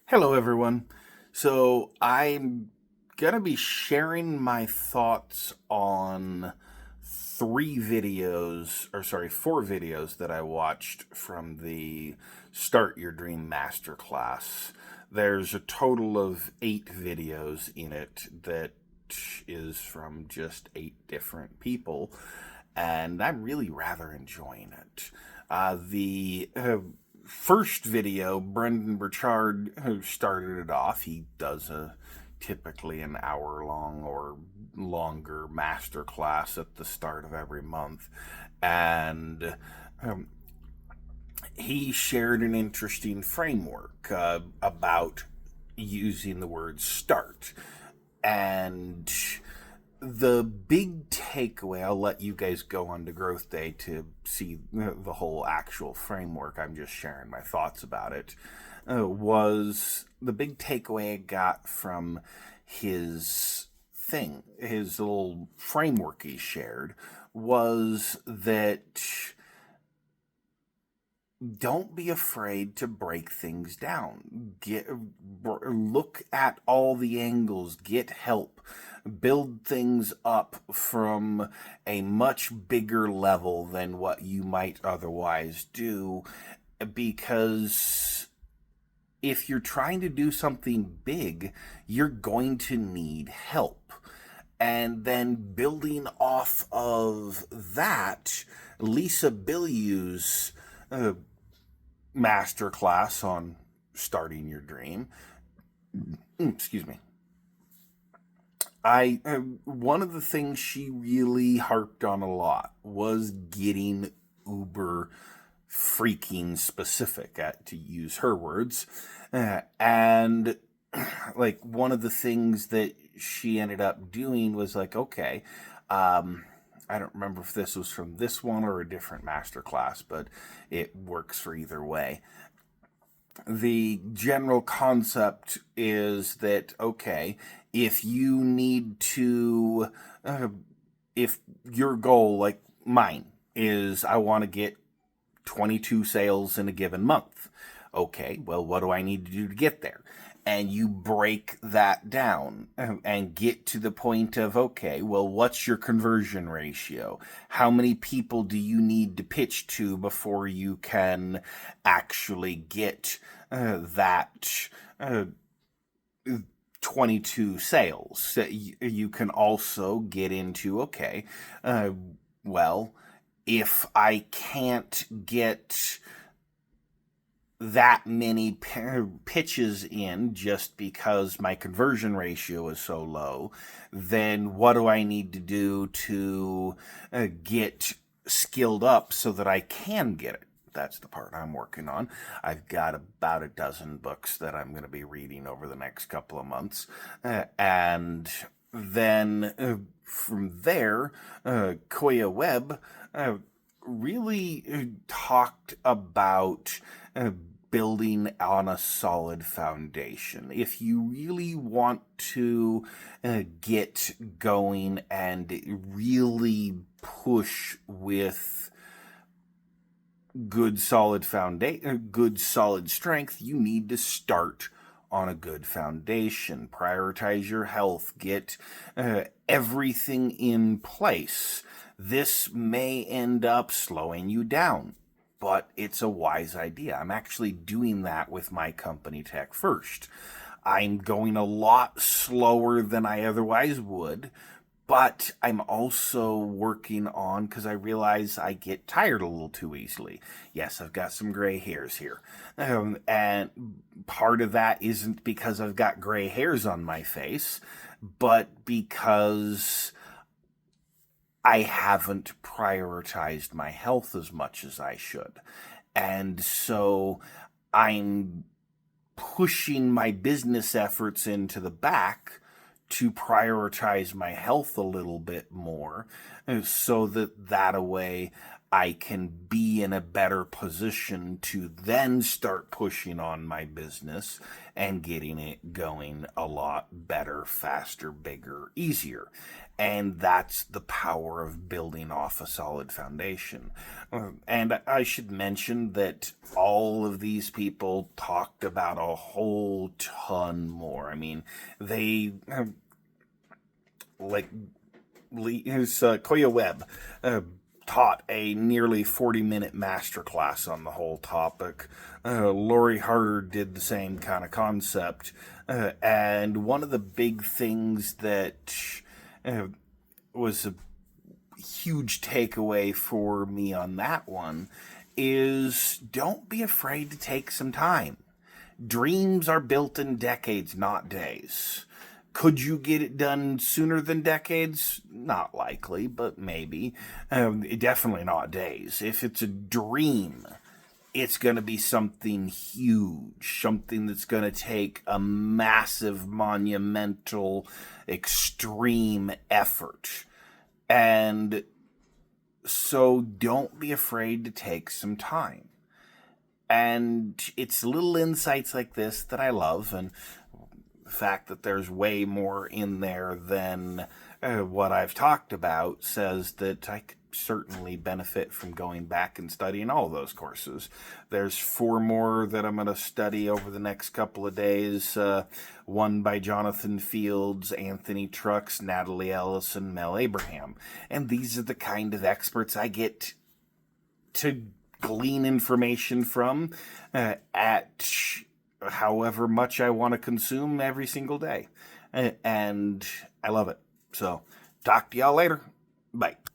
Hello, everyone. So, I'm going to be sharing my thoughts on four videos that I watched from the Start Your Dream Masterclass. There's a total of 8 videos in it that is from just 8 different people, and I'm really rather enjoying it. The first video, Brendan Burchard, who started it off, he does typically an hour long or longer master class at the start of every month. And he shared an interesting framework about using the word start. And the big takeaway, I'll let you guys go on to GrowthDay to see the whole actual framework. I'm just sharing my thoughts about it. Was the big takeaway I got from his little framework he shared, was that don't be afraid to break things down. Look at all the angles, get help, build things up from a much bigger level than what you might otherwise do, because if you're trying to do something big, you're going to need help. And then building off of that, Lisa Bilyeu's masterclass on starting your dream. Excuse me. One of the things she really harped on a lot was getting uber freaking specific, to use her words. And like, one of the things that she ended up doing was like, okay, I don't remember if this was from this one or a different masterclass, but it works for either way. The general concept is that, okay, if you need to, if your goal, like mine, is I want to get 22 sales in a given month. Okay, well, what do I need to do to get there? And you break that down and get to the point of, okay, well, what's your conversion ratio? How many people do you need to pitch to before you can actually get that 22 sales? You can also get into, okay, well, if I can't get that many pitches in just because my conversion ratio is so low, then what do I need to do to get skilled up so that I can get it? That's the part I'm working on. I've got about a dozen books that I'm going to be reading over the next couple of months. And then from there, Koya Webb really talked about building on a solid foundation. If you really want to get going and really push with good solid foundation, good solid strength, you need to start on a good foundation. Prioritize your health. Get everything in place. This may end up slowing you down, but it's a wise idea. I'm actually doing that with my company, Tech First. I'm going a lot slower than I otherwise would, but I'm also working on, because I realize I get tired a little too easily. Yes, I've got some gray hairs here. And part of that isn't because I've got gray hairs on my face, but because I haven't prioritized my health as much as I should. And so I'm pushing my business efforts into the back to prioritize my health a little bit more, so that way I can be in a better position to then start pushing on my business and getting it going a lot better, faster, bigger, easier. And that's the power of building off a solid foundation. And I should mention that all of these people talked about a whole ton more. I mean, they like Koya Webb taught a nearly 40-minute masterclass on the whole topic. Lori Harder did the same kind of concept. And one of the big things that was a huge takeaway for me on that one is don't be afraid to take some time. Dreams are built in decades, not days. Could you get it done sooner than decades? Not likely, but maybe. Definitely not days. If it's a dream, it's going to be something huge, something that's going to take a massive, monumental, extreme effort. And so don't be afraid to take some time. And it's little insights like this that I love, and the fact that there's way more in there than what I've talked about says that I could certainly benefit from going back and studying all those courses. There's 4 more that I'm going to study over the next couple of days. One by Jonathan Fields, Anthony Trucks, Natalie Ellis, and Mel Abraham. And these are the kind of experts I get to glean information from at however much I want to consume every single day. And I love it. So, talk to y'all later. Bye.